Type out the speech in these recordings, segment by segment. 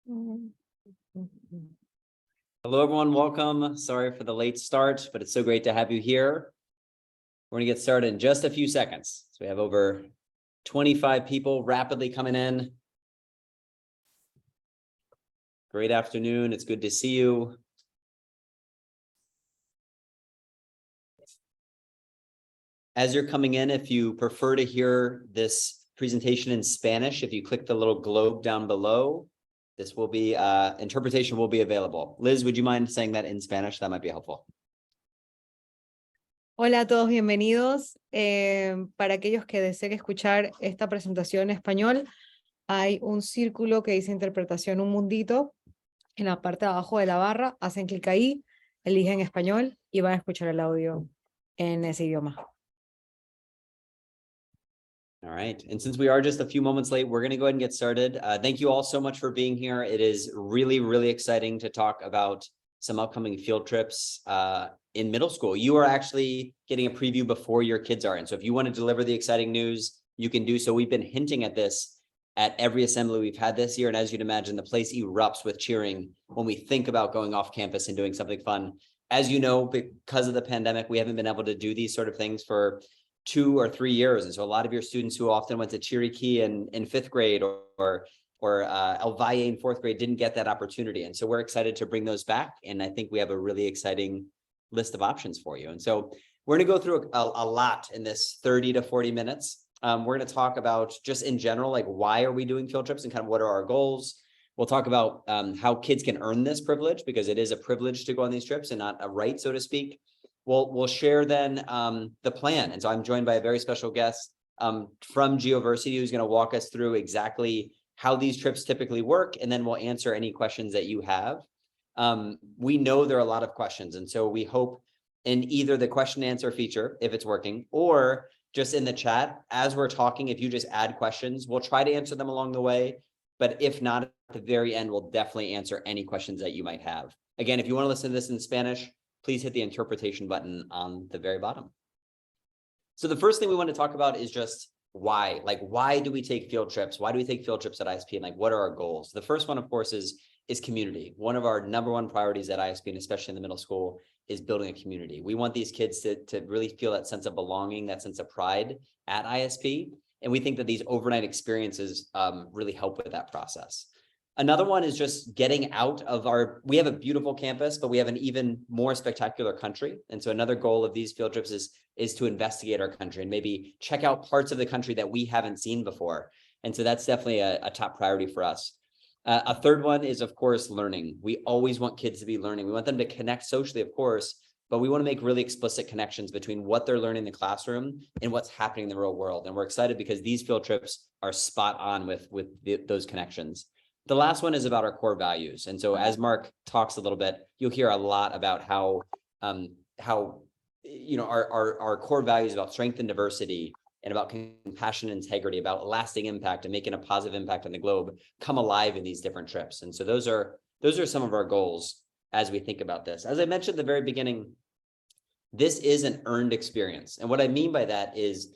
Mm. Hello, everyone. Welcome. Sorry for the late start, but it's so great to have you here. We're going to get started in just a few seconds. So we have over 25 people rapidly coming in. Great afternoon. It's good to see you. As you're coming in, if you prefer to hear this presentation in Spanish, if you click the little globe down below, this will be, interpretation will be available. Liz, would you mind saying that in Spanish? That might be helpful. Hola a todos, bienvenidos. Para aquellos que deseen escuchar esta presentación en español, hay un círculo que dice interpretación un mundito en la parte de abajo de la barra. Hacen clic ahí, eligen español y van a escuchar el audio en ese idioma. All right. And since we are just a few moments late, we're going to go ahead and get started. Thank you all so much for being here. It is really, really exciting to talk about some upcoming field trips in middle school. You are actually getting a preview before your kids are in. So if you want to deliver the exciting news, you can do so. We've been hinting at this at every assembly we've had this year. And as you'd imagine, the place erupts with cheering when we think about going off campus and doing something fun. As you know, because of the pandemic, we haven't been able to do these sort of things for 2 or 3 years. And so a lot of your students who often went to Chiriquí in 5th grade or El Valle in 4th grade didn't get that opportunity. And so we're excited to bring those back. And I think we have a really exciting list of options for you. And so we're going to go through a lot in this 30 to 40 minutes. We're going to talk about just in general, like why are we doing field trips and kind of what are our goals? We'll talk about how kids can earn this privilege, because it is a privilege to go on these trips and not a right, so to speak. We'll share then the plan. And so I'm joined by a very special guest from GeoVersity who's going to walk us through exactly how these trips typically work. And then we'll answer any questions that you have. We know there are a lot of questions. And so we hope in either the question and answer feature, if it's working, or just in the chat, as we're talking, if you just add questions, we'll try to answer them along the way. But if not, at the very end, we'll definitely answer any questions that you might have. Again, if you want to listen to this in Spanish, please hit the interpretation button on the very bottom. So the first thing we want to talk about is just why. Like, why do we take field trips? Why do we take field trips at ISP? And like, what are our goals? The first one, of course, is community. One of our #1 priorities at ISP, and especially in the middle school, is building a community. We want these kids to really feel that sense of belonging, that sense of pride at ISP. And we think that these overnight experiences really help with that process. Another one is just getting out of we have a beautiful campus, but we have an even more spectacular country. And so another goal of these field trips is to investigate our country and maybe check out parts of the country that we haven't seen before. And so that's definitely a top priority for us. A third one is, of course, learning. We always want kids to be learning. We want them to connect socially, of course, but we want to make really explicit connections between what they're learning in the classroom and what's happening in the real world. And we're excited because these field trips are spot on with those connections. The last one is about our core values. And so as Mark talks a little bit, you'll hear a lot about how you know, our core values about strength and diversity and about compassion and integrity, about lasting impact and making a positive impact on the globe come alive in these different trips. And so those are some of our goals as we think about this. As I mentioned at the very beginning, this is an earned experience. And what I mean by that is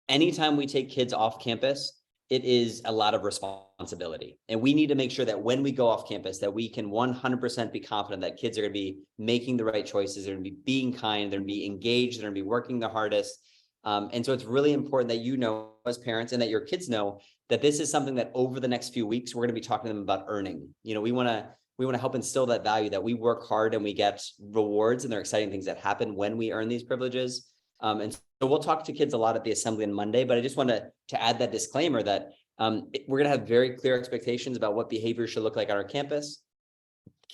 anytime we take kids off campus, it is a lot of responsibility. And we need to make sure that when we go off campus, that we can 100% be confident that kids are going to be making the right choices. They're going to be being kind. They're going to be engaged. They're going to be working the hardest. And so it's really important that you know as parents and that your kids know that this is something that over the next few weeks, we're going to be talking to them about earning. You know, we want to help instill that value that we work hard and we get rewards, and there are exciting things that happen when we earn these privileges. And so we'll talk to kids a lot at the assembly on Monday, but I just want to add that disclaimer that we're going to have very clear expectations about what behavior should look like on our campus.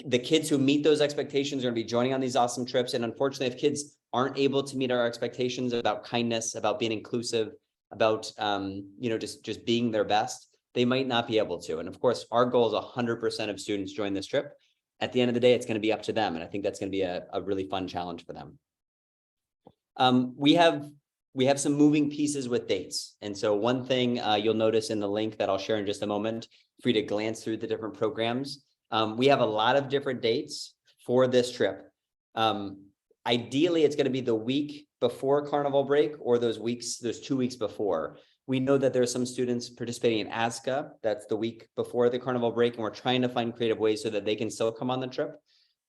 The kids who meet those expectations are going to be joining on these awesome trips. And unfortunately, if kids aren't able to meet our expectations about kindness, about being inclusive, about you know, just being their best, they might not be able to. And of course, our goal is 100% of students join this trip. At the end of the day, it's going to be up to them. And I think that's going to be a really fun challenge for them. We have some moving pieces with dates. And so one thing you'll notice in the link that I'll share in just a moment for you to glance through the different programs. We have a lot of different dates for this trip. Ideally, it's going to be the week before Carnival break or those 2 weeks before. We know that there are some students participating in ASCA. That's the week before the carnival break, and we're trying to find creative ways so that they can still come on the trip.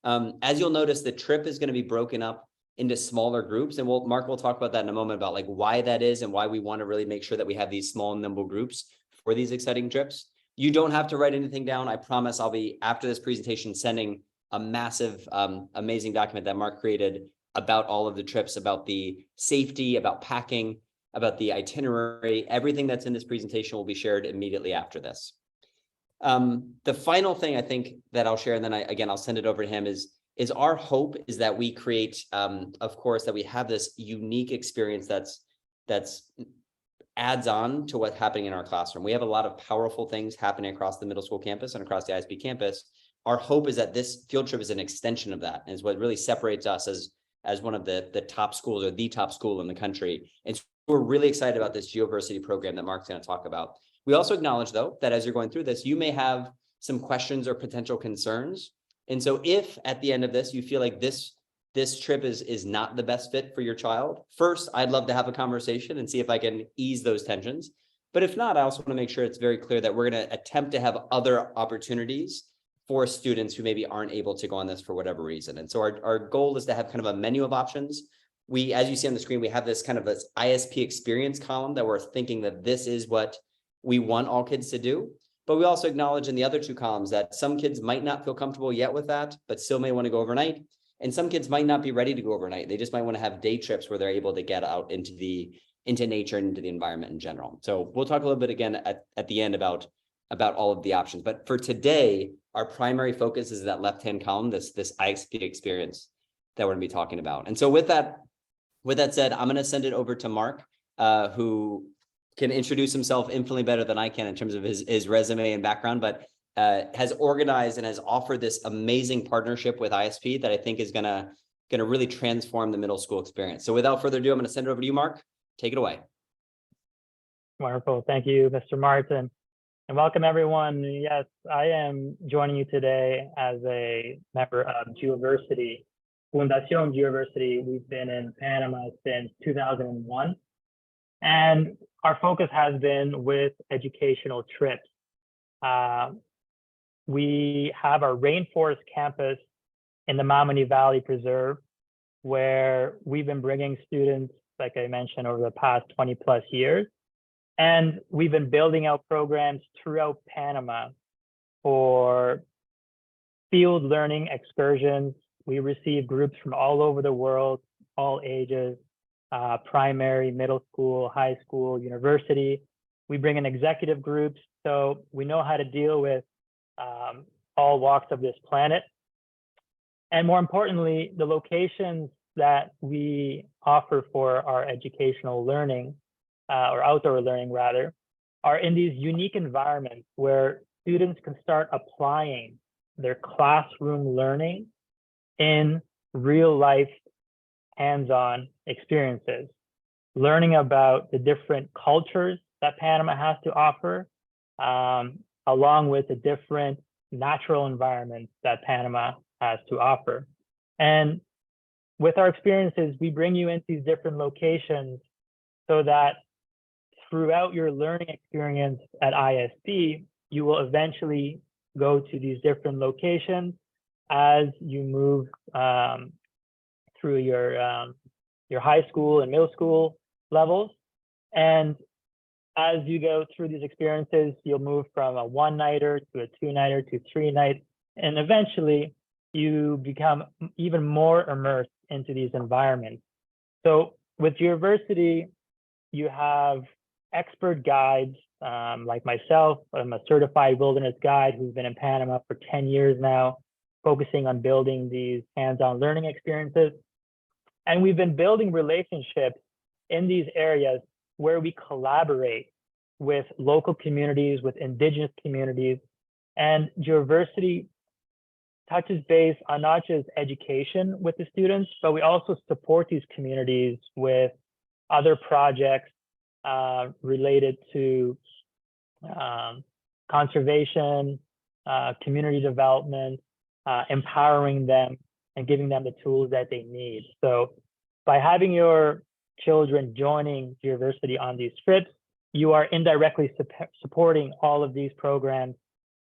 As you'll notice, the trip is going to be broken up into smaller groups, and Mark will talk about that in a moment about like why that is and why we want to really make sure that we have these small and nimble groups for these exciting trips. You don't have to write anything down. I promise I'll be, after this presentation, sending a massive, amazing document that Mark created about all of the trips, about the safety, about packing, about the itinerary. Everything that's in this presentation will be shared immediately after this. The final thing I think that I'll share, and then I'll send it over to him, is our hope is that we create, of course, that we have this unique experience that's adds on to what's happening in our classroom. We have a lot of powerful things happening across the middle school campus and across the ISP campus. Our hope is that this field trip is an extension of that, and is what really separates us as one of the top schools, or the top school in the country. And so we're really excited about this Geoversity program that Mark's going to talk about. We also acknowledge, though, that as you're going through this, you may have some questions or potential concerns. And so if at the end of this, you feel like this trip is not the best fit for your child, first, I'd love to have a conversation and see if I can ease those tensions. But if not, I also want to make sure it's very clear that we're going to attempt to have other opportunities for students who maybe aren't able to go on this for whatever reason. And so our goal is to have kind of a menu of options. We, as you see on the screen, we have this kind of this ISP experience column that we're thinking that this is what we want all kids to do. But we also acknowledge in the other two columns that some kids might not feel comfortable yet with that, but still may want to go overnight. And some kids might not be ready to go overnight. They just might want to have day trips where they're able to get out into nature and into the environment in general. So we'll talk a little bit again at the end about all of the options. But for today, our primary focus is that left-hand column, this ISP experience that we're going to be talking about. And so with that said, I'm going to send it over to Mark, who can introduce himself infinitely better than I can in terms of his resume and background, but has organized and has offered this amazing partnership with ISP that I think is gonna really transform the middle school experience. So without further ado, I'm gonna send it over to you, Mark. Take it away. Wonderful. Thank you, Mr. Martin. And welcome everyone. Yes, I am joining you today as a member of Geoversity, Fundación Geoversity. We've been in Panama since 2001. And our focus has been with educational trips. We have our Rainforest campus in the Mamoni Valley Preserve, where we've been bringing students, like I mentioned, over the past 20 plus years. And we've been building out programs throughout Panama for field learning excursions. We receive groups from all over the world, all ages, primary, middle school, high school, university. We bring in executive groups, so we know how to deal with all walks of this planet. And more importantly, the locations that we offer for our educational learning, or outdoor learning rather, are in these unique environments where students can start applying their classroom learning in real life hands-on experiences, learning about the different cultures that Panama has to offer, along with the different natural environments that Panama has to offer. And with our experiences, we bring you into these different locations so that throughout your learning experience at ISP, you will eventually go to these different locations as you move through your high school and middle school levels. And as you go through these experiences, you'll move from a one-nighter to a two-nighter to three-night, and eventually you become even more immersed into these environments. So with Geoversity, you have expert guides like myself. I'm a certified wilderness guide who's been in Panama for 10 years now, focusing on building these hands-on learning experiences. And we've been building relationships in these areas where we collaborate with local communities, with indigenous communities. And Geoversity touches base on not just education with the students, but we also support these communities with other projects related to conservation, community development, empowering them and giving them the tools that they need. So by having your children joining Geoversity on these trips, you are indirectly supporting all of these programs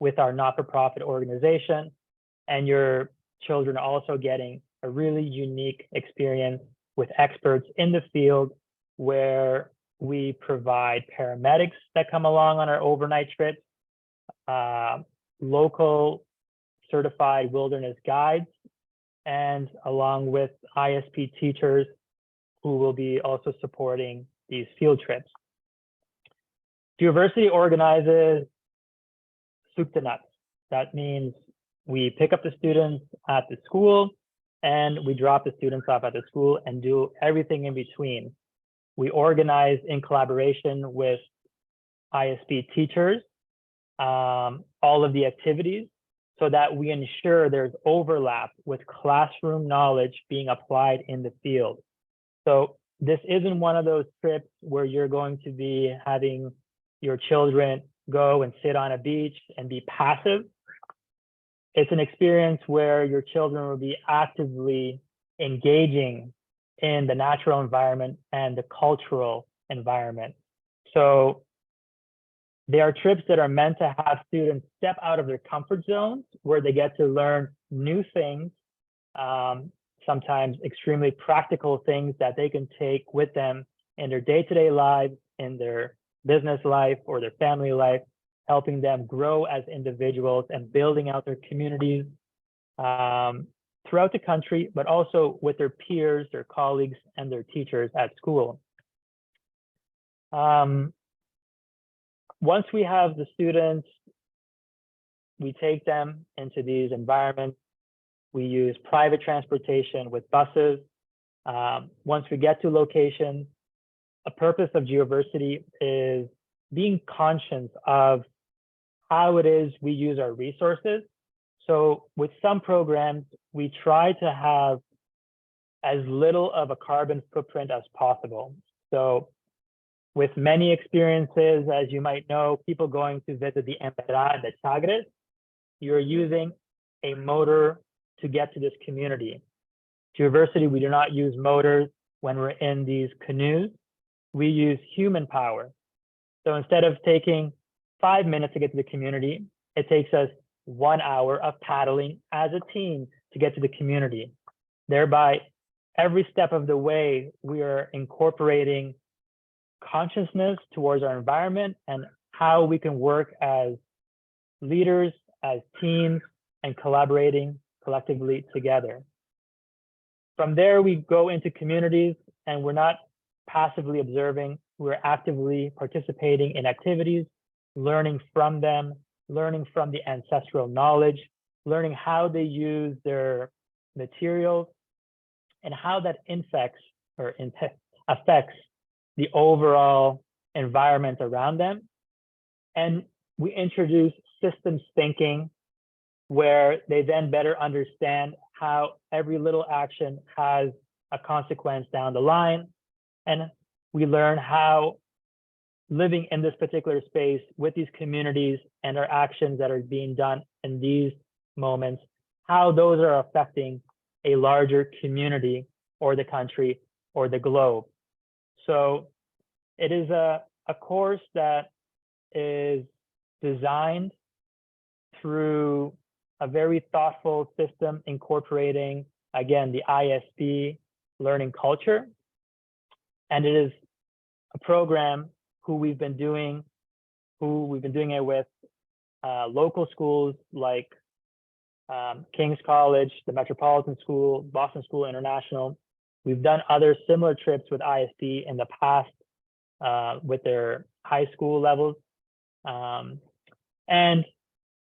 with our not-for-profit organization, and your children are also getting a really unique experience with experts in the field, where we provide paramedics that come along on our overnight trips, local certified wilderness guides, and along with ISP teachers who will be also supporting these field trips. Geoversity organizes soup to nuts. That means we pick up the students at the school and we drop the students off at the school and do everything in between. We organize in collaboration with ISP teachers, all of the activities, so that we ensure there's overlap with classroom knowledge being applied in the field. So this isn't one of those trips where you're going to be having your children go and sit on a beach and be passive. It's an experience where your children will be actively engaging in the natural environment and the cultural environment. So they are trips that are meant to have students step out of their comfort zones, where they get to learn new things, sometimes extremely practical things that they can take with them in their day-to-day lives, in their business life or their family life, helping them grow as individuals and building out their communities throughout the country, but also with their peers, their colleagues, and their teachers at school. Once we have the students, we take them into these environments. We use private transportation with buses. Once we get to locations, a purpose of Geoversity is being conscious of how it is we use our resources. So with some programs, we try to have as little of a carbon footprint as possible. So with many experiences, as you might know, people going to visit the Emberá and the Chagres, you're using a motor to get to this community. Geoversity, we do not use motors when we're in these canoes. We use human power. So instead of taking 5 minutes to get to the community, it takes us 1 hour of paddling as a team to get to the community. Thereby, every step of the way, we are incorporating consciousness towards our environment and how we can work as leaders, as teams, and collaborating collectively together. From there, we go into communities, and we're not passively observing, we're actively participating in activities, learning from them, learning from the ancestral knowledge, learning how they use their materials, and how that affects the overall environment around them. And we introduce systems thinking, where they then better understand how every little action has a consequence down the line. And we learn how living in this particular space with these communities and our actions that are being done in these moments, how those are affecting a larger community or the country or the globe. So it is a course that is designed through a very thoughtful system incorporating, again, the ISP learning culture. And it is a program who we've been doing it with local schools like King's College, the Metropolitan School, Boston School International. We've done other similar trips with ISP in the past with their high school levels. And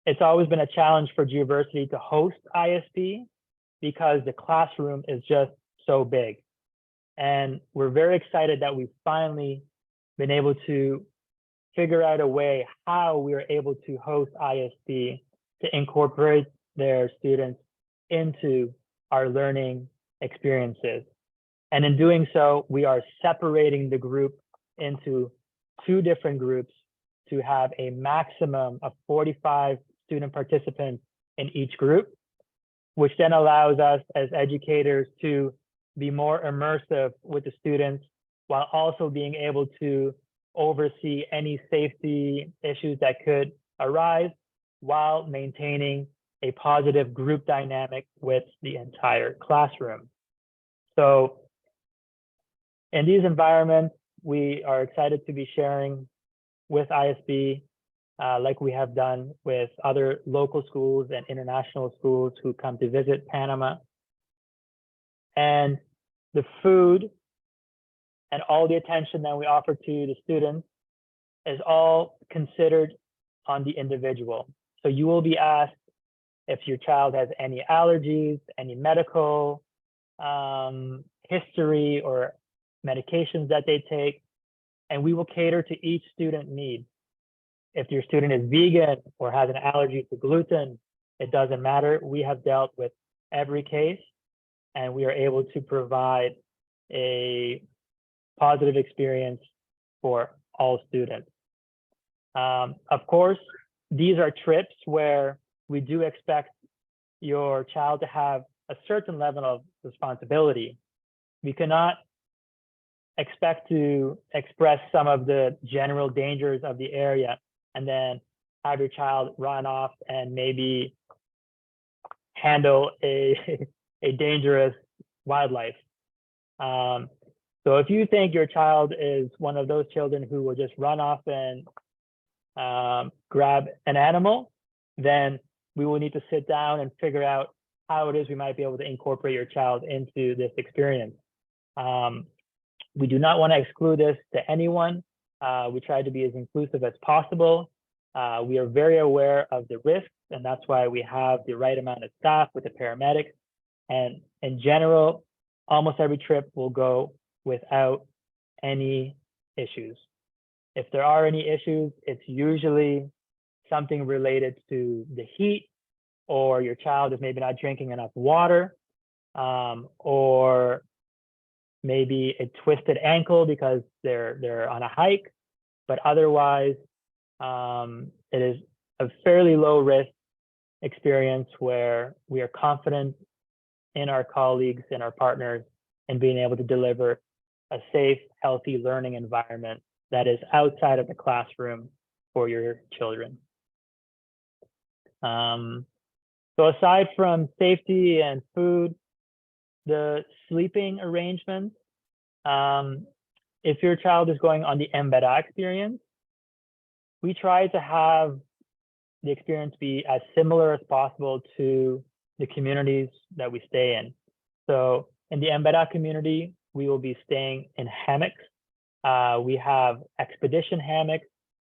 it's always been a challenge for Geoversity to host ISP because the classroom is just so big. And we're very excited that we've finally been able to figure out a way how we are able to host ISP to incorporate their students into our learning experiences. And in doing so, we are separating the group into 2 different groups to have a maximum of 45 student participants in each group, which then allows us as educators to be more immersive with the students while also being able to oversee any safety issues that could arise while maintaining a positive group dynamic with the entire classroom. So in these environments, we are excited to be sharing with ISB, like we have done with other local schools and international schools who come to visit Panama. And the food and all the attention that we offer to the students is all considered on the individual. So you will be asked if your child has any allergies, any medical history or medications that they take, and we will cater to each student need. If your student is vegan or has an allergy to gluten, it doesn't matter. We have dealt with every case, and we are able to provide a positive experience for all students. Of course, these are trips where we do expect your child to have a certain level of responsibility. We cannot expect to express some of the general dangers of the area and then have your child run off and maybe handle a dangerous wildlife. So if you think your child is one of those children who will just run off and grab an animal, then we will need to sit down and figure out how it is we might be able to incorporate your child into this experience. We do not want to exclude this to anyone. We try to be as inclusive as possible. We are very aware of the risks, and that's why we have the right amount of staff with the paramedics. And in general, almost every trip will go without any issues. If there are any issues, it's usually something related to the heat, or your child is maybe not drinking enough water, or maybe a twisted ankle because they're on a hike. But otherwise, it is a fairly low risk experience where we are confident in our colleagues and our partners in being able to deliver a safe, healthy learning environment that is outside of the classroom for your children. So aside from safety and food, the sleeping arrangements, if your child is going on the Embeda experience, we try to have the experience be as similar as possible to the communities that we stay in. So in the Embeda community, we will be staying in hammocks. We have expedition hammocks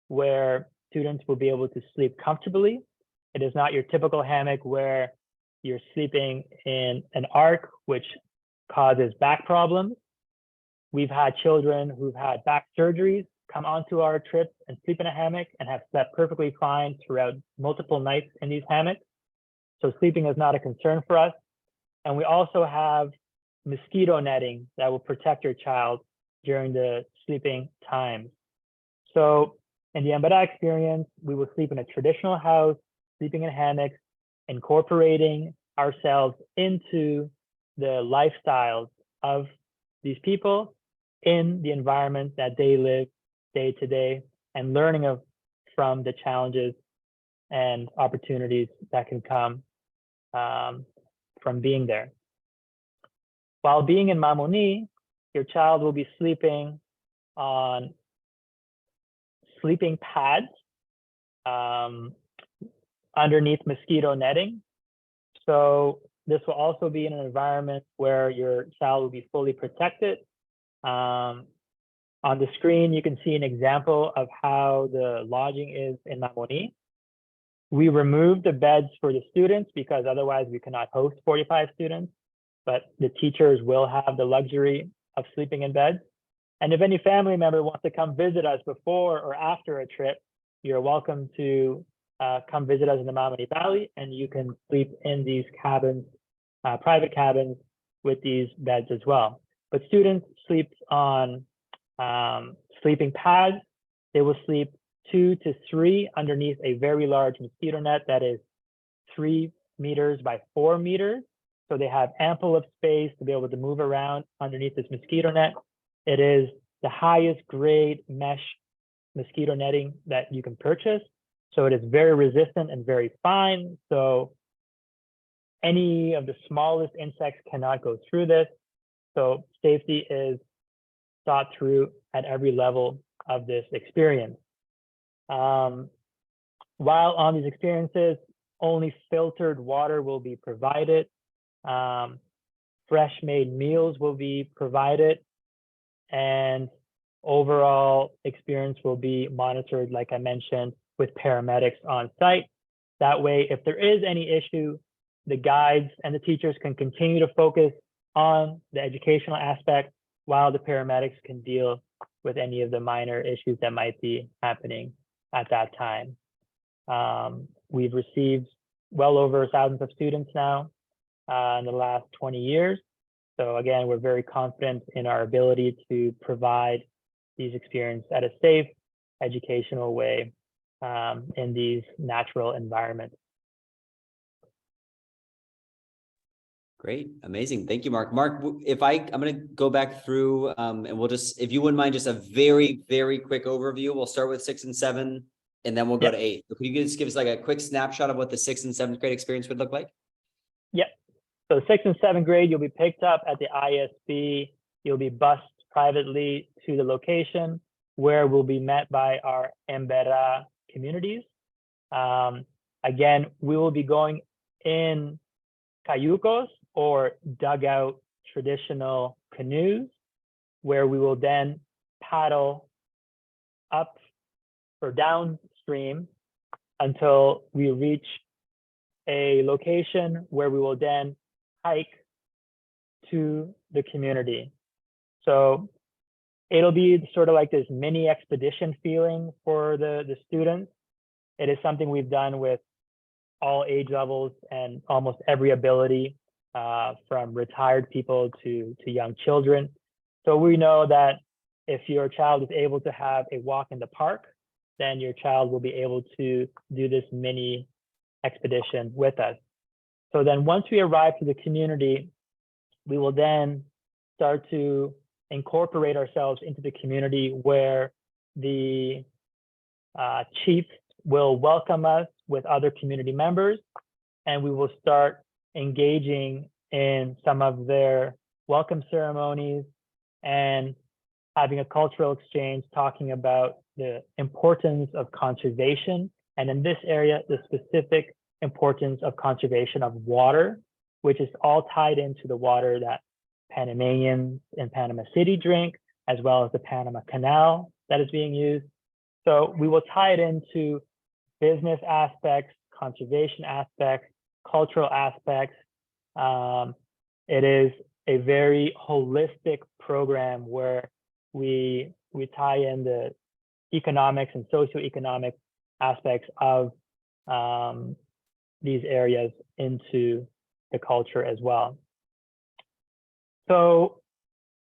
where students will be able to sleep comfortably. It is not your typical hammock where you're sleeping in an arc, which causes back problems. We've had children who've had back surgeries come onto our trips and sleep in a hammock and have slept perfectly fine throughout multiple nights in these hammocks. So sleeping is not a concern for us. And we also have mosquito netting that will protect your child during the sleeping times. So in the Embeda experience, we will sleep in a traditional house, sleeping in hammocks, incorporating ourselves into the lifestyles of these people in the environment that they live day to day, and learning from the challenges and opportunities that can come from being there. While being in Mamoni, your child will be sleeping on sleeping pads underneath mosquito netting. So this will also be in an environment where your child will be fully protected. On the screen, you can see an example of how the lodging is in Mamoni. We removed the beds for the students because otherwise we cannot host 45 students, but the teachers will have the luxury of sleeping in beds. And if any family member wants to come visit us before or after a trip, you're welcome to come visit us in the Mamoni Valley, and you can sleep in these cabins, private cabins with these beds as well. But students sleep on sleeping pads. They will sleep 2 to 3 underneath a very large mosquito net that is 3 meters by 4 meters. So they have ample of space to be able to move around underneath this mosquito net. It is the highest grade mesh mosquito netting that you can purchase. So it is very resistant and very fine. So any of the smallest insects cannot go through this. So safety is thought through at every level of this experience. While on these experiences, only filtered water will be provided. Fresh made meals will be provided, and overall experience will be monitored, like I mentioned, with paramedics on site. That way, if there is any issue, the guides and the teachers can continue to focus on the educational aspect while the paramedics can deal with any of the minor issues that might be happening at that time. We've received well over thousands of students now in the last 20 years. So again, we're very confident in our ability to provide these experiences at a safe, educational way in these natural environments. Great, amazing. Thank you, Mark. Mark, I'm going to go back through and we'll just, if you wouldn't mind, just a very, very quick overview. We'll start with 6 and 7, and then we'll go to 8. So could you just give us like a quick snapshot of what the 6th and 7th grade experience would look like? Yep. So 6th and 7th grade, you'll be picked up at the ISB. You'll be bused privately to the location where we'll be met by our Embera communities. Again, we will be going in cayucos, or dugout traditional canoes, where we will then paddle up or downstream until we reach a location where we will then hike to the community. So it'll be sort of like this mini expedition feeling for the students. It is something we've done with all age levels and almost every ability, from retired people to young children. So we know that if your child is able to have a walk in the park, then your child will be able to do this mini expedition with us. So then once we arrive to the community, we will then start to incorporate ourselves into the community, where the chief will welcome us with other community members, and we will start engaging in some of their welcome ceremonies and having a cultural exchange, talking about the importance of conservation, and in this area, the specific importance of conservation of water, which is all tied into the water that Panamanians in Panama City drink, as well as the Panama Canal that is being used. So we will tie it into business aspects, conservation aspects, cultural aspects. It is a very holistic program where we tie in the economics and socioeconomic aspects of these areas into the culture as well. So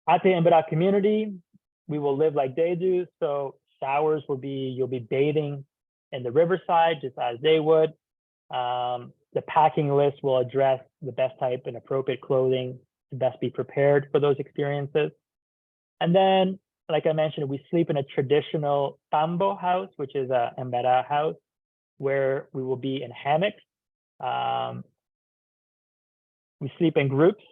at the Embera community, we will live like they do. So showers will be, you'll be bathing in the riverside just as they would. The packing list will address the best type and appropriate clothing to best be prepared for those experiences. And then, like I mentioned, we sleep in a traditional tambo house, which is a Embera house, where we will be in hammocks. We sleep in groups.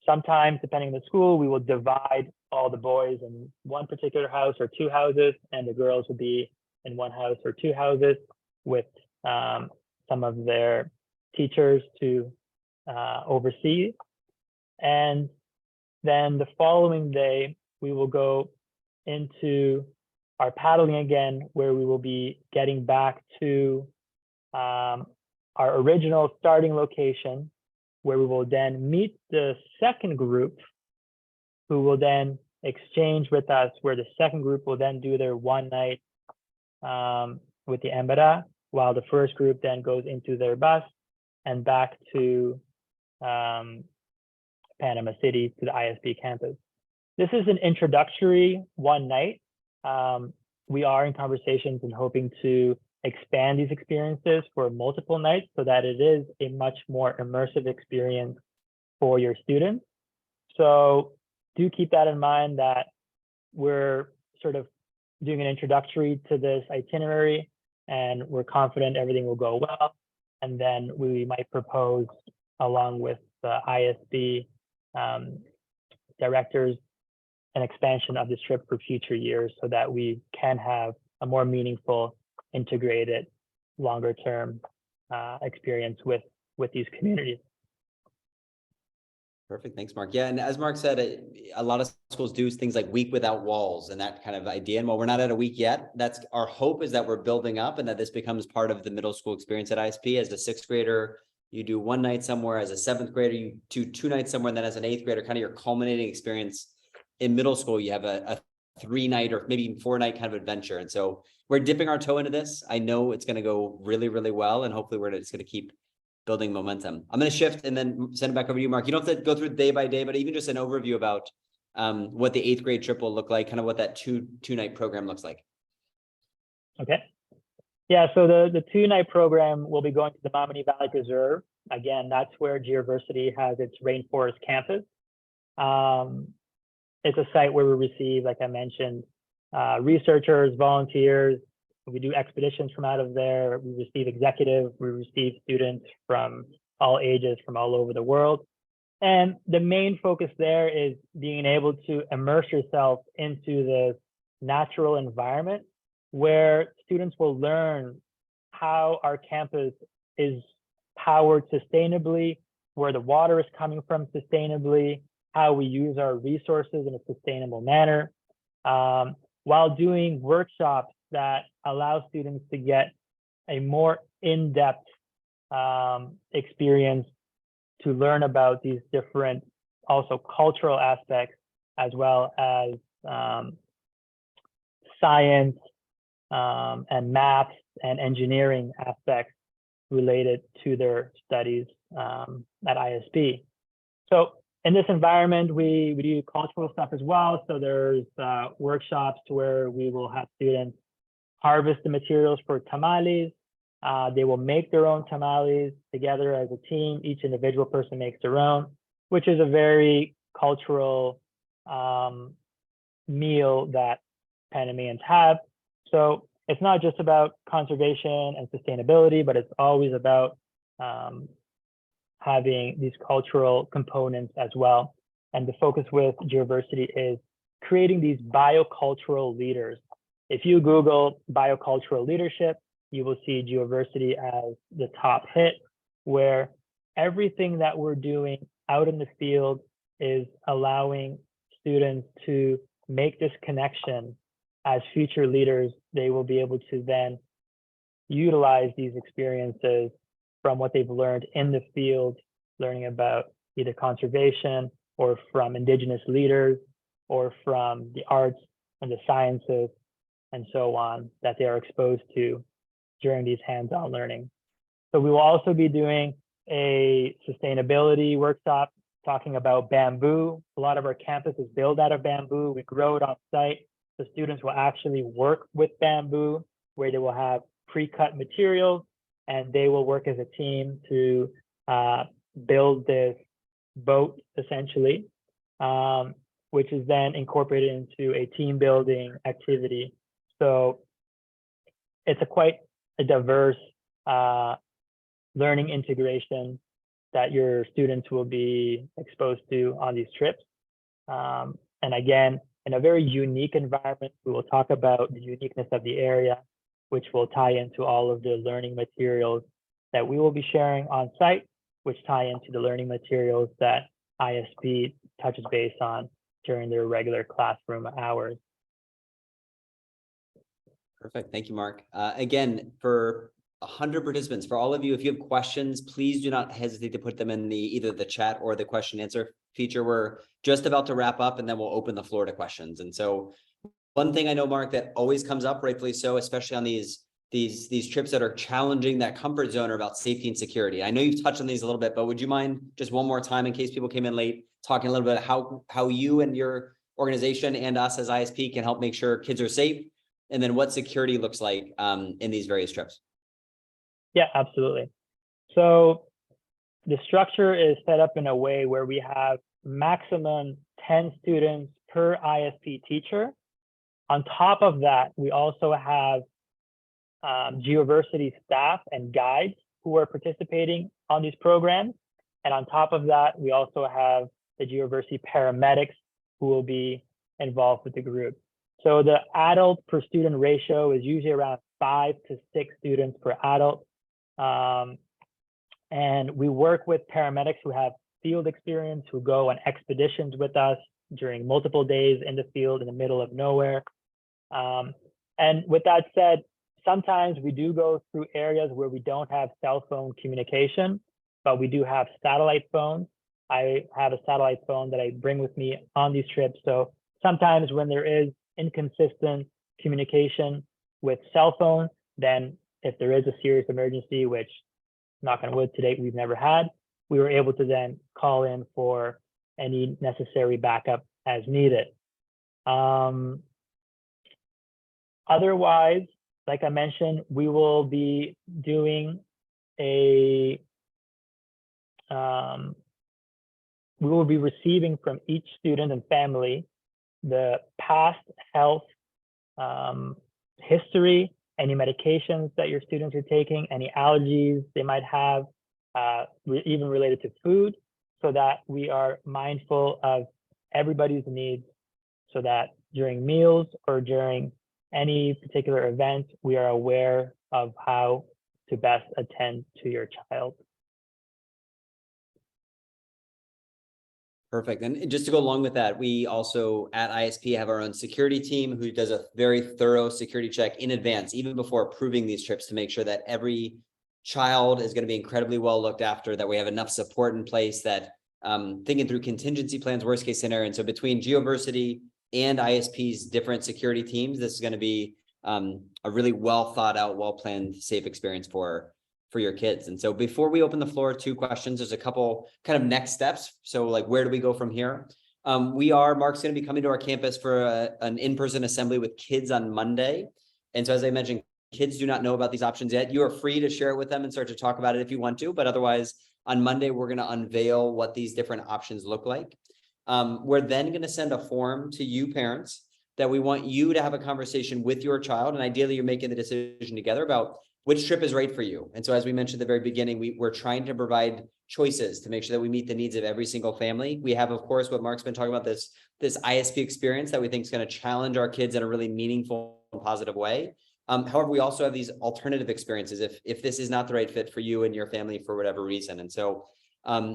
Sometimes, depending on the school, we will divide all the boys in one particular house or two houses, and the girls will be in one house or two houses with some of their teachers to oversee. And then the following day, we will go into our paddling again, where we will be getting back to our original starting location, where we will then meet the second group, who will then exchange with us, where the second group will then do their one night with the Embera, while the first group then goes into their bus and back to Panama City, to the ISB campus. This is an introductory one night. We are in conversations and hoping to expand these experiences for multiple nights so that it is a much more immersive experience for your students. So do keep that in mind, that we're sort of doing an introductory to this itinerary, and we're confident everything will go well. And then we might propose, along with the ISB directors, an expansion of this trip for future years so that we can have a more meaningful, integrated, longer term experience with these communities. Perfect. Thanks, Mark. Yeah. And as Mark said, a lot of schools do things like week without walls and that kind of idea. And while we're not at a week yet, that's our hope, is that we're building up and that this becomes part of the middle school experience at ISP. As a 6th grader, you do one night somewhere. As a 7th grader, you do 2 nights somewhere. And then as an 8th grader, kind of your culminating experience in middle school, you have a 3-night or maybe even 4-night kind of adventure. And so we're dipping our toe into this. I know it's going to go really, really well. And hopefully it's going to keep building momentum. I'm going to shift and then send it back over to you, Mark. You don't have to go through day by day, but even just an overview about what the 8th grade trip will look like, kind of what that two-night program looks like. Okay. Yeah, so the 2-night program will be going to the Mamoni Valley Preserve. Again, that's where Geoversity has its Rainforest campus. It's a site where we receive, like I mentioned, researchers, volunteers. We do expeditions from out of there. We receive executive, we receive students from all ages, from all over the world. And the main focus there is being able to immerse yourself into this natural environment where students will learn how our campus is powered sustainably, where the water is coming from sustainably, how we use our resources in a sustainable manner, while doing workshops that allow students to get a more in-depth experience to learn about these different also cultural aspects, as well as science and math and engineering aspects related to their studies at ISP. So in this environment, we do cultural stuff as well. So there's workshops where we will have students harvest the materials for tamales. They will make their own tamales together as a team. Each individual person makes their own, which is a very cultural meal that Panamanians have. So it's not just about conservation and sustainability, but it's always about having these cultural components as well. And the focus with Geoversity is creating these biocultural leaders. If you Google biocultural leadership, you will see Geoversity as the top hit, where everything that we're doing out in the field is allowing students to make this connection. As future leaders, they will be able to then utilize these experiences from what they've learned in the field, learning about either conservation or from indigenous leaders or from the arts and the sciences and so on that they are exposed to during these hands-on learning. So we will also be doing a sustainability workshop talking about bamboo. A lot of our campus is built out of bamboo. We grow it on site. The students will actually work with bamboo, where they will have pre-cut materials, and they will work as a team to build this boat, essentially, which is then incorporated into a team building activity. So it's quite a diverse learning integration that your students will be exposed to on these trips. And again, in a very unique environment, we will talk about the uniqueness of the area, which will tie into all of the learning materials that we will be sharing on site, which tie into the learning materials that ISP touches base on during their regular classroom hours. Perfect. Thank you, Mark. Again, for 100 participants, for all of you, if you have questions, please do not hesitate to put them in either the chat or the question answer feature. We're just about to wrap up and then we'll open the floor to questions. And so one thing I know, Mark, that always comes up, rightfully so, especially on these trips that are challenging that comfort zone, are about safety and security. I know you've touched on these a little bit, but would you mind just one more time, in case people came in late, talking a little bit how you and your organization and us as ISP can help make sure kids are safe, and then what security looks like in these various trips? Yeah, absolutely. So the structure is set up in a way where we have maximum 10 students per ISP teacher On top of that, we also have Geoversity staff and guides who are participating on these programs. And on top of that, we also have the Geoversity paramedics who will be involved with the group. So the adult per student ratio is usually around 5 to 6 students per adult. And we work with paramedics who have field experience, who go on expeditions with us during multiple days in the field in the middle of nowhere. And with that said, sometimes we do go through areas where we don't have cell phone communication, but we do have satellite phones. I have a satellite phone that I bring with me on these trips. So sometimes when there is inconsistent communication with cell phone, then if there is a serious emergency, which knock on wood to date we've never had, we were able to then call in for any necessary backup as needed. Otherwise, like I mentioned, we will be doing we will be receiving from each student and family the past health history, any medications that your students are taking, any allergies they might have, even related to food, so that we are mindful of everybody's needs, so that during meals or during any particular event, we are aware of how to best attend to your child. Perfect. And just to go along with that, we also at ISP have our own security team who does a very thorough security check in advance, even before approving these trips, to make sure that every child is going to be incredibly well looked after, that we have enough support in place, that thinking through contingency plans, worst case scenario. And so between Geoversity and ISP's different security teams, this is going to be a really well thought out, well planned, safe experience for your kids. And so before we open the floor to questions, there's a couple kind of next steps. So like, where do we go from here? Mark's going to be coming to our campus for an in-person assembly with kids on Monday. And so as I mentioned, kids do not know about these options yet. You are free to share it with them and start to talk about it if you want to, but otherwise on Monday, we're going to unveil what these different options look like. We're then going to send a form to you parents that we want you to have a conversation with your child. And ideally you're making the decision together about which trip is right for you. And so as we mentioned at the very beginning, we're trying to provide choices to make sure that we meet the needs of every single family. We have, of course, what Mark's been talking about, this ISP experience that we think is going to challenge our kids in a really meaningful and positive way. However, we also have these alternative experiences if this is not the right fit for you and your family for whatever reason. And so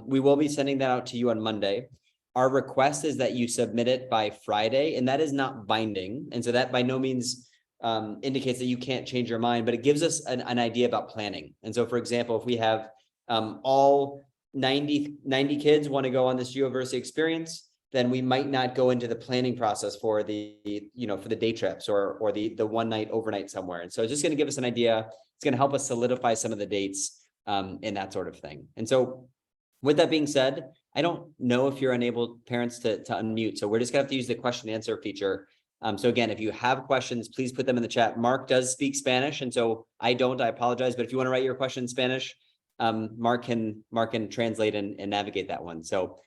we will be sending that out to you on Monday. Our request is that you submit it by Friday, and that is not binding. And so that by no means indicates that you can't change your mind, but it gives us an idea about planning. And so, for example, if we have all 90 kids want to go on this Geoversity experience, then we might not go into the planning process for the day trips or the one night overnight somewhere. And so it's just going to give us an idea. It's going to help us solidify some of the dates and that sort of thing. And so with that being said, I don't know if you're unable parents to unmute. So we're just gonna have to use the question and answer feature. So again, if you have questions, please put them in the chat. Mark does speak Spanish, and so I don't, I apologize. But if you want to write your question in Spanish, Mark can translate and navigate that one. So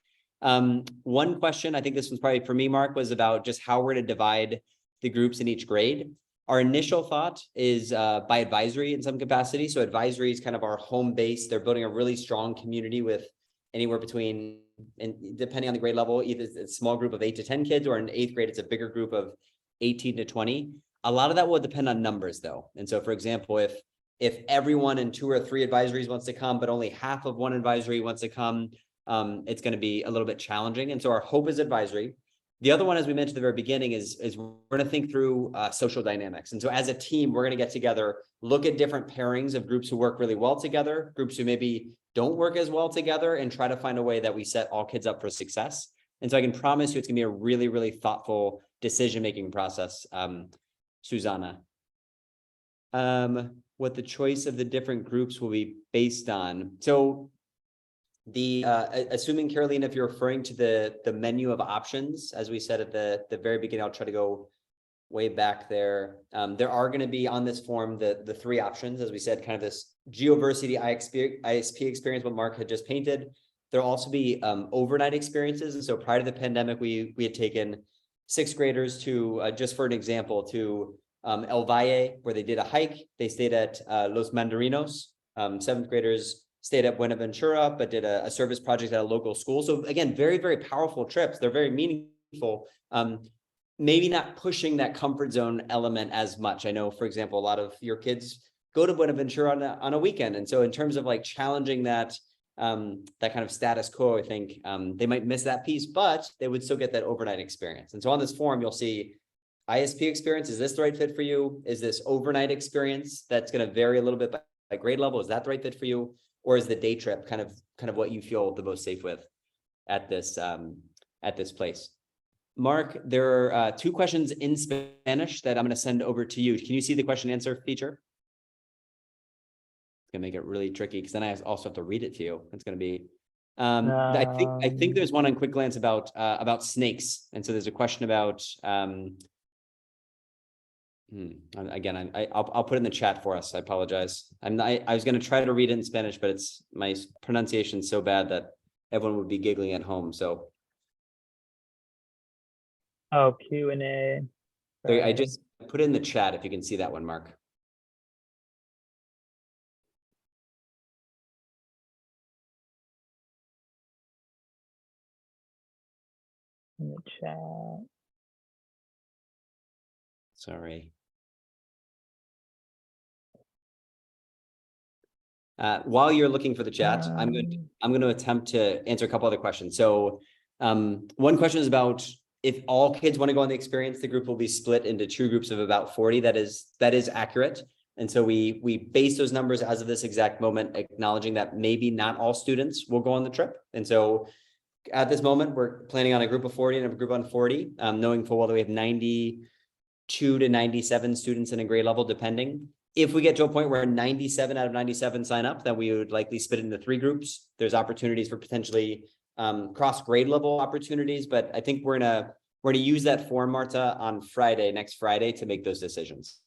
one question, I think this one's probably for me, Mark, was about just how we're to divide the groups in each grade. Our initial thought is by advisory in some capacity. So advisory is kind of our home base. They're building a really strong community with anywhere between, and depending on the grade level, either it's a small group of 8 to 10 kids, or in 8th grade, it's a bigger group of 18 to 20. A lot of that will depend on numbers though. And so for example, if everyone in 2 or 3 advisories wants to come, but only half of one advisory wants to come, it's going to be a little bit challenging. And so our hope is advisory. The other one, as we mentioned at the very beginning, is we're going to think through social dynamics. And so as a team, we're going to get together, look at different pairings of groups who work really well together, groups who maybe don't work as well together, and try to find a way that we set all kids up for success. And so I can promise you it's going to be a really, really thoughtful decision-making process, Susanna. What the choice of the different groups will be based on. So assuming, Caroline, if you're referring to the menu of options, as we said at the very beginning, I'll try to go way back there. There are going to be on this form the 3 options, as we said, kind of this Geoversity ISP experience, what Mark had just painted. There'll also be overnight experiences. And so prior to the pandemic, we had taken sixth graders to, just for an example, to El Valle, where they did a hike. They stayed at Los Mandarinos. Seventh graders stayed at Buenaventura, but did a service project at a local school. So again, very, very powerful trips. They're very meaningful. Maybe not pushing that comfort zone element as much. I know, for example, a lot of your kids go to Buenaventura on a weekend. And so in terms of like challenging that, that kind of status quo, I think they might miss that piece, but they would still get that overnight experience. And so on this forum, you'll see ISP experience. Is this the right fit for you? Is this overnight experience that's going to vary a little bit by grade level? Is that the right fit for you? Or is the day trip kind of what you feel the most safe with at this place? Mark, there are 2 questions in Spanish that I'm going to send over to you. Can you see the question answer feature? It's going to make it really tricky because then I also have to read it to you. It's going to be, I think there's one on quick glance about snakes. And so there's a question about, again, I'll put it in the chat for us. I apologize. I was going to try to read it in Spanish, but my pronunciation is so bad that everyone would be giggling at home. So. Oh, Q&A. I just put it in the chat if you can see that one, Mark. In the chat. Sorry. While you're looking for the chat, I'm going to attempt to answer a couple other questions. So one question is about if all kids want to go on the experience, the group will be split into 2 groups of about 40. That is accurate. And so we base those numbers as of this exact moment, acknowledging that maybe not all students will go on the trip. And so at this moment, we're planning on a group of 40 and a group on 40, knowing full well that we have 92 to 97 students in a grade level, depending. If we get to a point where 97 out of 97 sign up, then we would likely split into 3 groups. There's opportunities for potentially cross grade level opportunities, but I think we're gonna use that form, Marta, on next Friday, to make those decisions.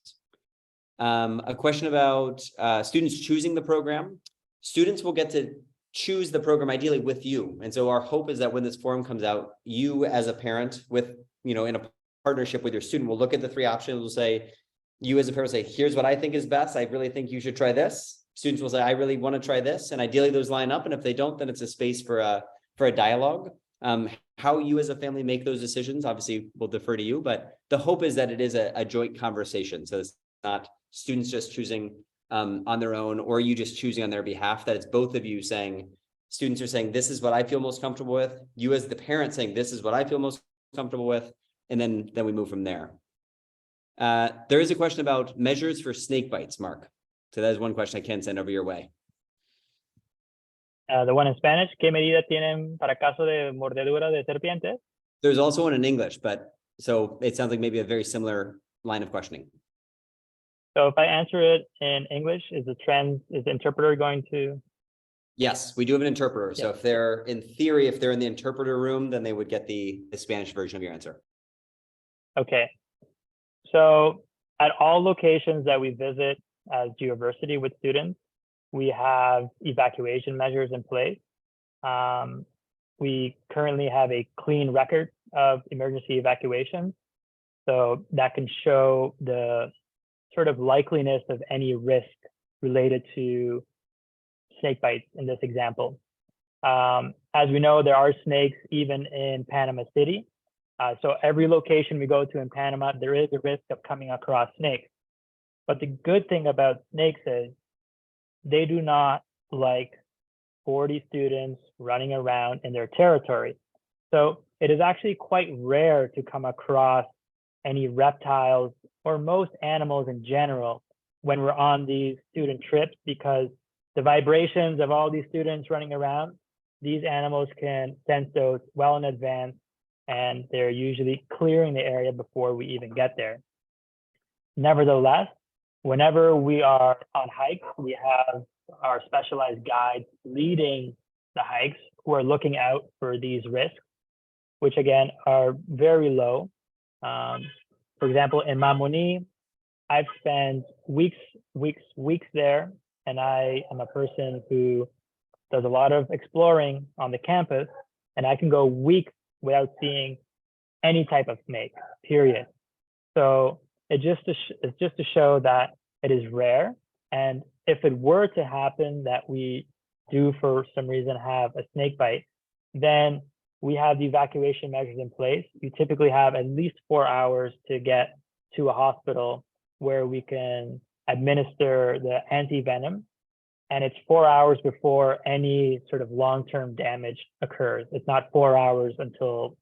A question about students choosing the program. Students will get to choose the program ideally with you. And so our hope is that when this form comes out, you as a parent in a partnership with your student will look at the 3 options, will say, you as a parent say, here's what I think is best. I really think you should try this. Students will say, I really want to try this. And ideally those line up. And if they don't, then it's a space for a dialogue. How you as a family make those decisions, obviously we'll defer to you, but the hope is that it is a joint conversation. So it's not students just choosing on their own, or you just choosing on their behalf, that it's both of you saying, students are saying, this is what I feel most comfortable with. You as the parent saying, this is what I feel most comfortable with. And then we move from there. There is a question about measures for snake bites, Mark. So that is one question I can send over your way. The one in Spanish, ¿qué medida tienen para caso de mordedura de serpientes? There's also one in English, but so it sounds like maybe a very similar line of questioning. So if I answer it in English, is the interpreter going to? Yes, we do have an interpreter. Yeah. So if they're in the interpreter room, then they would get the Spanish version of your answer. Okay. So at all locations that we visit as Geoversity with students, we have evacuation measures in place. We currently have a clean record of emergency evacuations. So that can show the sort of likeliness of any risk related to snake bites in this example. As we know, there are snakes even in Panama City. So every location we go to in Panama, there is a risk of coming across snakes. But the good thing about snakes is they do not like 40 students running around in their territory. So it is actually quite rare to come across any reptiles or most animals in general when we're on these student trips, because the vibrations of all these students running around, these animals can sense those well in advance, and they're usually clearing the area before we even get there. Nevertheless, whenever we are on hikes, we have our specialized guides leading the hikes who are looking out for these risks, which again are very low. For example, in Mamoni, I've spent weeks there, and I am a person who does a lot of exploring on the campus, and I can go weeks without seeing any type of snake, period. So it's just to show that it is rare. And if it were to happen that we do for some reason have a snake bite, then we have the evacuation measures in place. You typically have at least 4 hours to get to a hospital where we can administer the anti-venom. And it's 4 hours before any sort of long-term damage occurs. It's not 4 hours until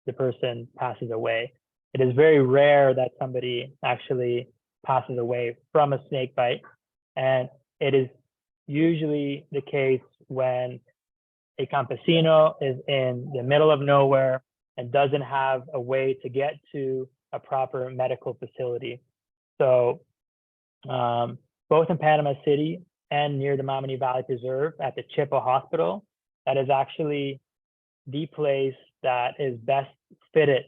the person passes away. It is very rare that somebody actually passes away from a snake bite. And it is usually the case when a campesino is in the middle of nowhere and doesn't have a way to get to a proper medical facility. So both in Panama City and near the Mamani Valley Preserve at the Chippa Hospital, that is actually the place that is best fitted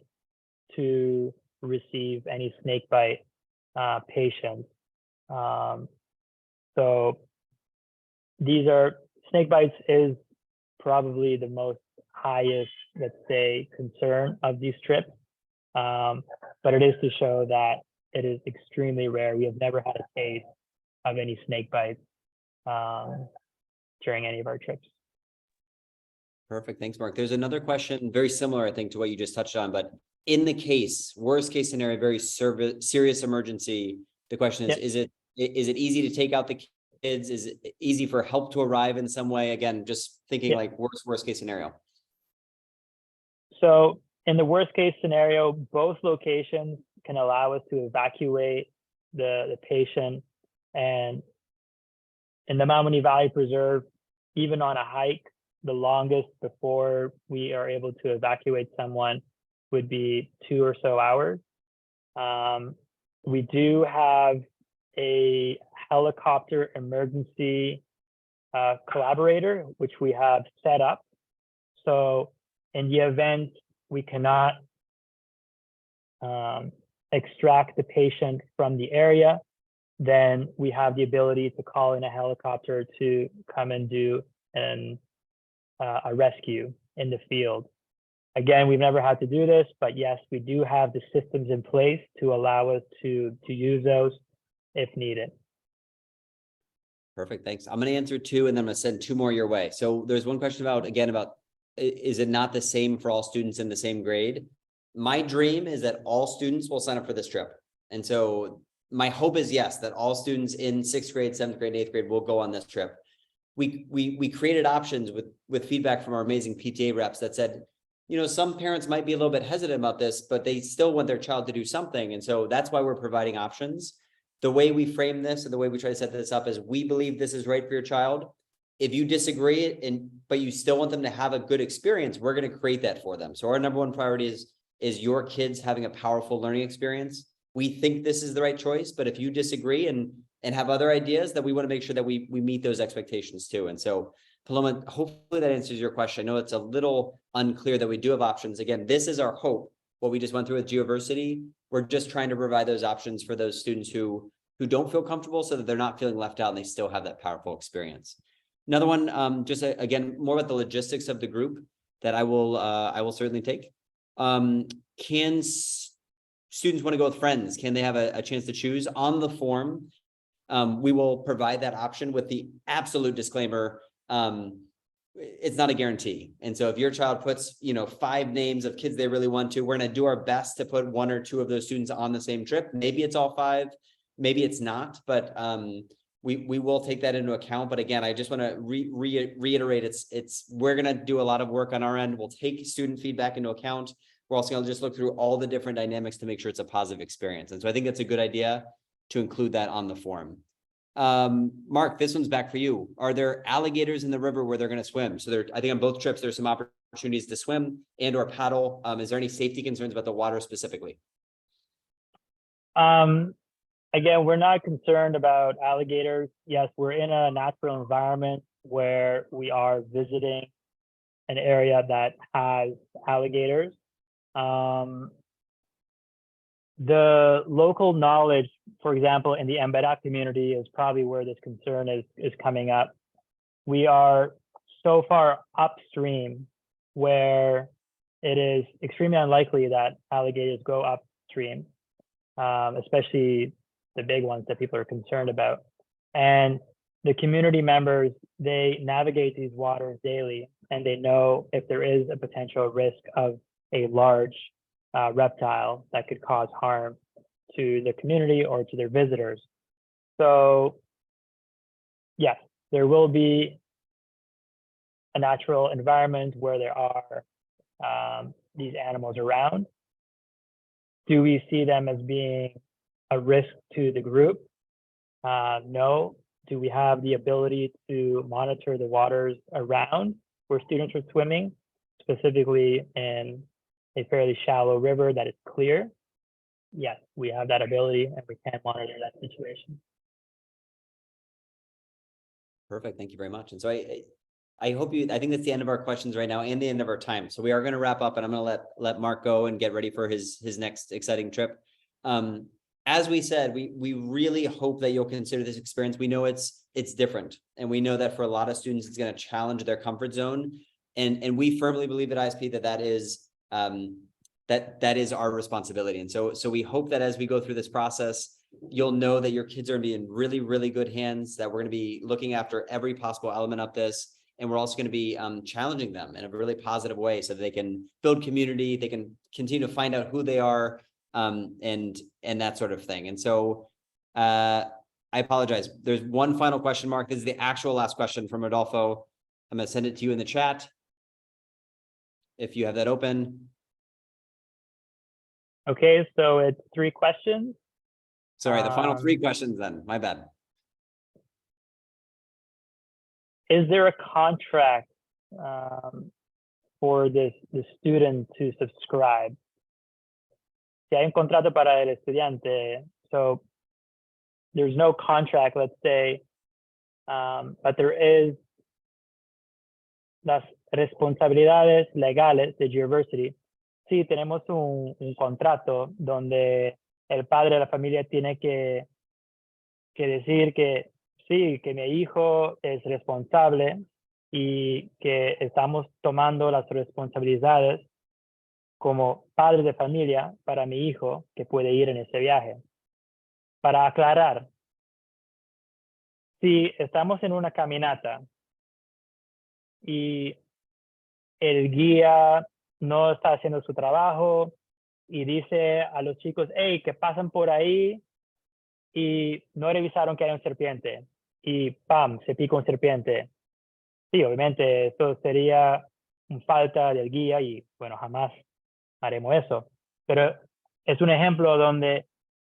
to receive any snake bite patients. So these are, snake bites is probably the most highest, let's say, concern of these trips. But it is to show that it is extremely rare. We have never had a case of any snake bites during any of our trips. Perfect. Thanks, Mark. There's another question, very similar, I think, to what you just touched on, but in the case, worst case scenario, very serious emergency, the question is, Yep. is it easy to take out the kids? Is it easy for help to arrive in some way? Again, just thinking Yep. like worst case scenario. So in the worst case scenario, both locations can allow us to evacuate the patient. And in the Mamani Valley Preserve, even on a hike, the longest before we are able to evacuate someone would be 2 or so hours. We do have a helicopter emergency collaborator, which we have set up. So in the event we cannot extract the patient from the area, then we have the ability to call in a helicopter to come and do a rescue in the field. Again, we've never had to do this, but yes, we do have the systems in place to allow us to use those if needed. Perfect. Thanks. I'm going to answer 2 and then I'm going to send 2 more your way. So there's one question about, again, about, is it not the same for all students in the same grade? My dream is that all students will sign up for this trip. And so my hope is, yes, that all students in 6th grade, 7th grade, 8th grade will go on this trip. We created options with feedback from our amazing PTA reps that said, you know, some parents might be a little bit hesitant about this, but they still want their child to do something. And so that's why we're providing options. The way we frame this and the way we try to set this up is, we believe this is right for your child. If you disagree but you still want them to have a good experience, we're going to create that for them. So our number one priority is your kids having a powerful learning experience. We think this is the right choice, but if you disagree and have other ideas, that we want to make sure that we meet those expectations too. And so, Paloma, hopefully that answers your question. I know it's a little unclear that we do have options. Again, this is our hope. What we just went through with Geoversity, we're just trying to provide those options for those students who don't feel comfortable, so that they're not feeling left out and they still have that powerful experience. Another one, again, more about the logistics of the group that I will certainly take. Can students want to go with friends? Can they have a chance to choose? On the form, we will provide that option with the absolute disclaimer. It's not a guarantee. And so if your child puts, 5 names of kids they really want to, we're going to do our best to put 1 or 2 of those students on the same trip. Maybe it's all 5, maybe it's not, but we will take that into account. But again, I just want to reiterate, we're going to do a lot of work on our end. We'll take student feedback into account. We're also going to just look through all the different dynamics to make sure it's a positive experience. And so I think that's a good idea to include that on the form. Mark, this one's back for you. Are there alligators in the river where they're going to swim? So I think on both trips, there's some opportunities to swim and or paddle. Is there any safety concerns about the water specifically? Again, we're not concerned about alligators. Yes, we're in a natural environment where we are visiting an area that has alligators. The local knowledge, for example, in the Embera community is probably where this concern is coming up. We are so far upstream where it is extremely unlikely that alligators go upstream, especially the big ones that people are concerned about. And the community members, they navigate these waters daily, and they know if there is a potential risk of a large reptile that could cause harm to the community or to their visitors. So yes, there will be a natural environment where there are these animals around. Do we see them as being a risk to the group? No. Do we have the ability to monitor the waters around where students are swimming, specifically in a fairly shallow river that is clear? Yes, we have that ability, and we can monitor that situation. Perfect. Thank you very much. And so I hope I think that's the end of our questions right now and the end of our time. So we are going to wrap up, and I'm going to let Mark go and get ready for his next exciting trip. As we said, we really hope that you'll consider this experience. We know it's different, and we know that for a lot of students, it's going to challenge their comfort zone. And we firmly believe at ISP that is that is our responsibility. And so we hope that as we go through this process, you'll know that your kids are going to be in really, really good hands, that we're going to be looking after every possible element of this. And we're also going to be challenging them in a really positive way so that they can build community, they can continue to find out who they are, and that sort of thing. And so I apologize. There's one final question, Mark. This is the actual last question from Rodolfo. I'm going to send it to you in the chat, if you have that open. Okay, so it's 3 questions. Sorry, the final 3 questions then. My bad. Is there a contract for the student to subscribe? Si hay un contrato para el estudiante, so there's no contract, let's say, but there is las responsabilidades legales de Geoversity. Sí, tenemos un contrato donde el padre de la familia tiene que decir que sí, que mi hijo es responsable y que estamos tomando las responsabilidades como padre de familia para mi hijo que puede ir en ese viaje. Para aclarar, si estamos en una caminata y el guía no está haciendo su trabajo y dice a los chicos, hey, que pasan por ahí y no revisaron que hay un serpiente y ¡pam! Se pica un serpiente. Sí, obviamente esto sería una falta del guía y bueno, jamás haremos eso. Pero es un ejemplo donde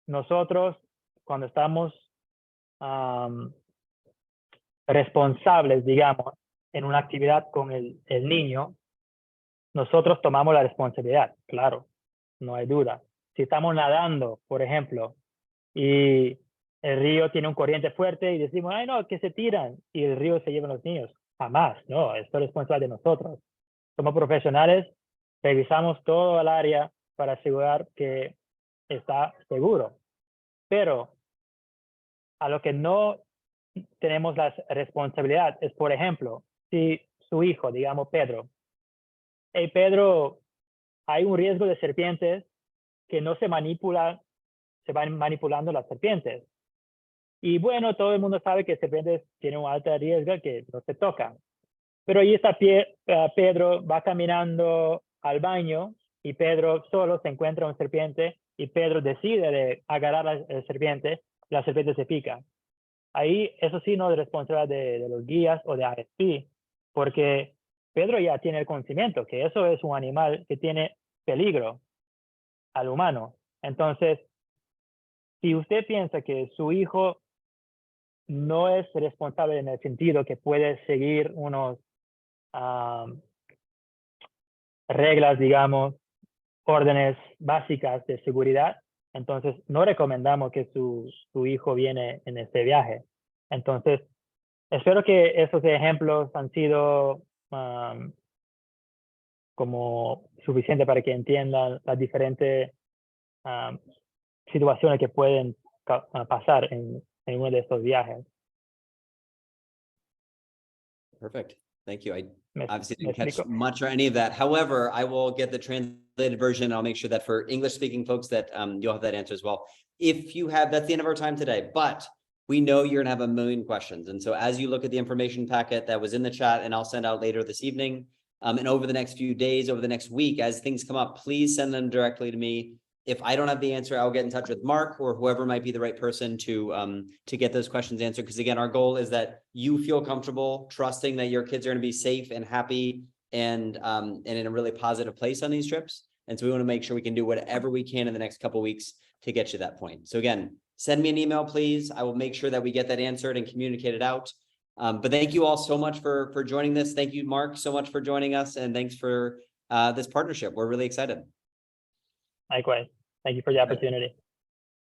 nosotros, cuando estamos responsables, digamos, en una actividad con el niño, nosotros tomamos la responsabilidad, claro, no hay duda. Si estamos nadando, por ejemplo, y el río tiene un corriente fuerte y decimos, ay no, que se tiran y el río se llevan los niños. Jamás, no, esto es responsabilidad de nosotros. Somos profesionales, revisamos todo el área para asegurar que está seguro. Pero a lo que no tenemos la responsabilidad es, por ejemplo, si su hijo, digamos Pedro, hey Pedro, hay un riesgo de serpientes que no se manipula, se van manipulando las serpientes. Y bueno, todo el mundo sabe que serpientes tienen un alto riesgo que no se tocan. Pero ahí está Pedro, va caminando al baño y Pedro solo se encuentra una serpiente y Pedro decide de agarrar la serpiente se pica. Ahí eso sí no es responsabilidad de los guías o de ISP, porque Pedro ya tiene el conocimiento que eso es un animal que tiene peligro al humano. Entonces, si usted piensa que su hijo no es responsable en el sentido que puede seguir unos reglas, digamos, órdenes básicas de seguridad, entonces no recomendamos que su hijo viene en este viaje. Entonces, espero que esos ejemplos han sido como suficiente para que entiendan las diferentes situaciones que pueden pasar en uno de estos viajes. Perfect. Thank you. I Merci- obviously didn't merci catch beaucoup. much or any of that. However, I will get the translated version. I'll make sure that for English speaking folks that you'll have that answer as well. If you have, that's the end of our time today, but we know you're gonna have a million questions. And so as you look at the information packet that was in the chat and I'll send out later this evening, and over the next few days, over the next week, as things come up, please send them directly to me. If I don't have the answer, I'll get in touch with Mark or whoever might be the right person to get those questions answered. Because again, our goal is that you feel comfortable trusting that your kids are going to be safe and happy and in a really positive place on these trips. And so we want to make sure we can do whatever we can in the next couple of weeks to get you that point. So again, send me an email, please. I will make sure that we get that answered and communicated out. But thank you all so much for joining this. Thank you, Mark, so much for joining us. And thanks for this partnership. We're really excited. Likewise. Thank you for the opportunity.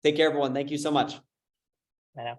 Take care, everyone. Thank you so much. Bye now.